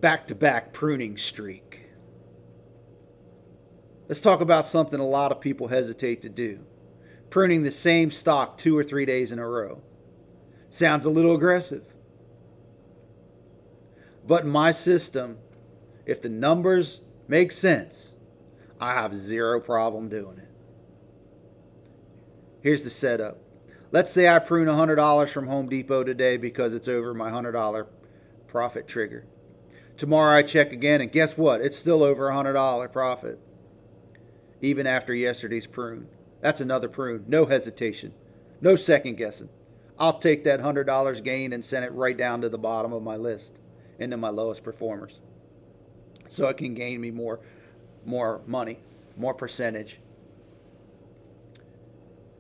back-to-back pruning streak. Let's talk about something a lot of people hesitate to do. Pruning the same stock 2 or 3 days in a row. Sounds a little aggressive. But in my system, if the numbers make sense, I have zero problem doing it. Here's the setup. Let's say I prune $100 from Home Depot today because it's over my $100 profit trigger. Tomorrow I check again, and guess what? It's still over $100 profit, even after yesterday's prune. That's another prune. No hesitation. No second guessing. I'll take that $100 gain and send it right down to the bottom of my list, into my lowest performers, so it can gain me more money, more percentage.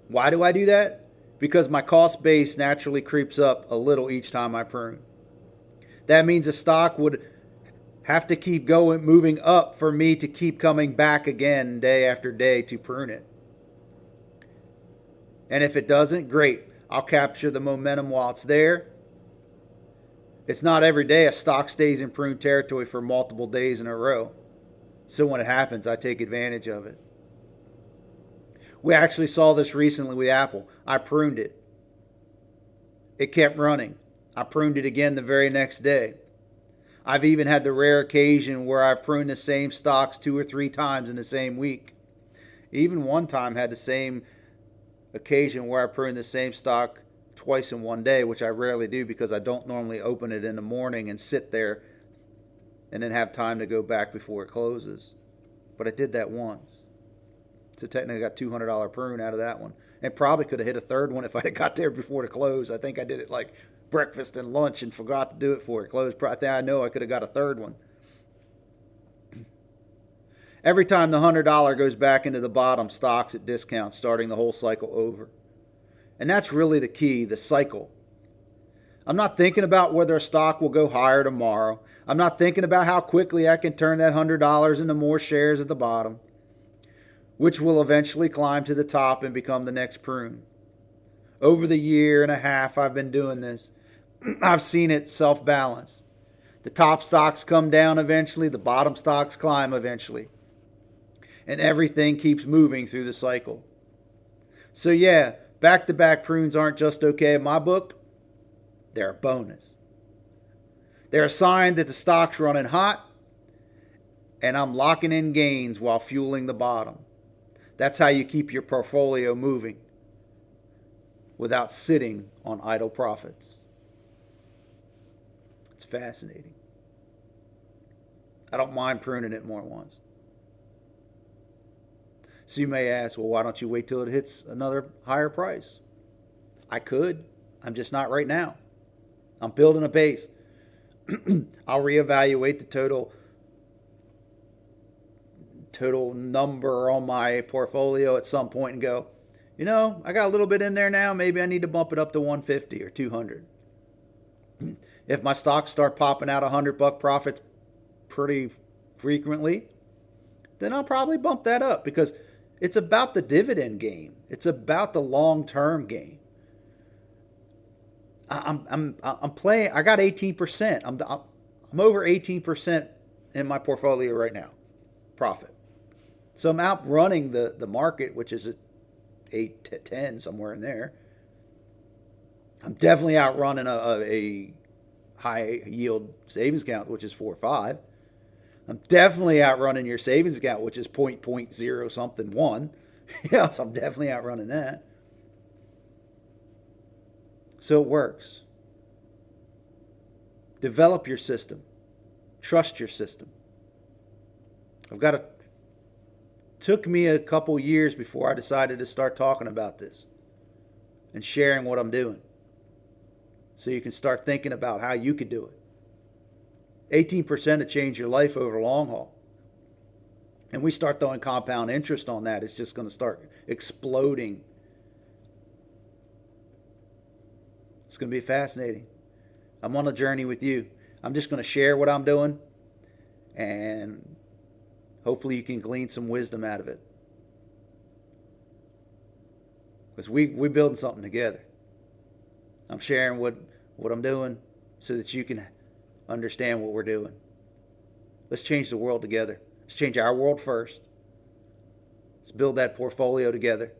Why do I do that? Because my cost base naturally creeps up a little each time I prune. That means a stock would have to keep going, moving up for me to keep coming back again day after day to prune it. And if it doesn't, great. I'll capture the momentum while it's there. It's not every day a stock stays in prune territory for multiple days in a row. So when it happens, I take advantage of it. We actually saw this recently with Apple. I pruned it. It kept running. I pruned it again the very next day. I've even had the rare occasion where I've pruned the same stocks 2 or 3 times in the same week. Even one time had the same occasion where I pruned the same stock twice in one day, which I rarely do because I don't normally open it in the morning and sit there and then have time to go back before it closes. But I did that once. So technically I got $200 prune out of that one. And probably could have hit a third one if I had got there before the close. I think I did it like breakfast and lunch and forgot to do it before it closed. I know I could have got a third one. Every time the $100 goes back into the bottom, stocks at discount, starting the whole cycle over. And that's really the key, the cycle. I'm not thinking about whether a stock will go higher tomorrow. I'm not thinking about how quickly I can turn that $100 into more shares at the bottom, which will eventually climb to the top and become the next prune. Over the year and a half I've been doing this, I've seen it self-balance. The top stocks come down eventually, the bottom stocks climb eventually. And everything keeps moving through the cycle. So yeah, back-to-back prunes aren't just okay in my book. They're a bonus. They're a sign that the stock's running hot and I'm locking in gains while fueling the bottom. That's how you keep your portfolio moving without sitting on idle profits. It's fascinating. I don't mind pruning it more than once. So you may ask, well, why don't you wait till it hits another higher price? I could. I'm just not right now. I'm building a base. I'll reevaluate the total number on my portfolio at some point and go, I got a little bit in there now. Maybe I need to bump it up to 150 or 200. If my stocks start popping out $100 profits pretty frequently, then I'll probably bump that up because it's about the dividend game. It's about the long-term game. I'm playing. I got 18%. I'm over 18% in my portfolio right now, profit. So I'm outrunning the market, which is at 8 to 10, somewhere in there. I'm definitely outrunning a high yield savings account, which is 4 or 5. I'm definitely outrunning your savings account, which is 0.0 something 1. So I'm definitely outrunning that. So it works. Develop your system. Trust your system. Took me a couple years before I decided to start talking about this and sharing what I'm doing. So you can start thinking about how you could do it. 18% to change your life over the long haul. And we start throwing compound interest on that, it's just going to start exploding. It's going to be fascinating. I'm on a journey with you. I'm just going to share what I'm doing, and hopefully you can glean some wisdom out of it. Because we're building something together. I'm sharing what I'm doing so that you can understand what we're doing. Let's change the world together. Let's change our world first. Let's build that portfolio together.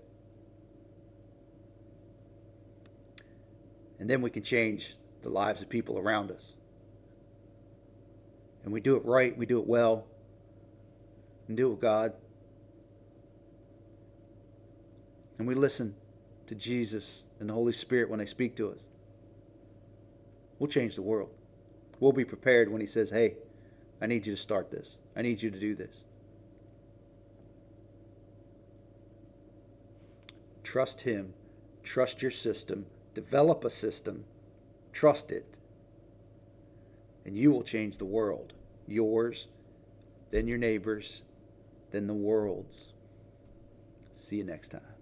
And then we can change the lives of people around us. And we do it right, we do it well, and do it with God. And we listen to Jesus and the Holy Spirit when they speak to us. We'll change the world. We'll be prepared when He says, hey, I need you to start this. I need you to do this. Trust Him. Trust your system. Develop a system. Trust it. And you will change the world. Yours, then your neighbors, then the world's. See you next time.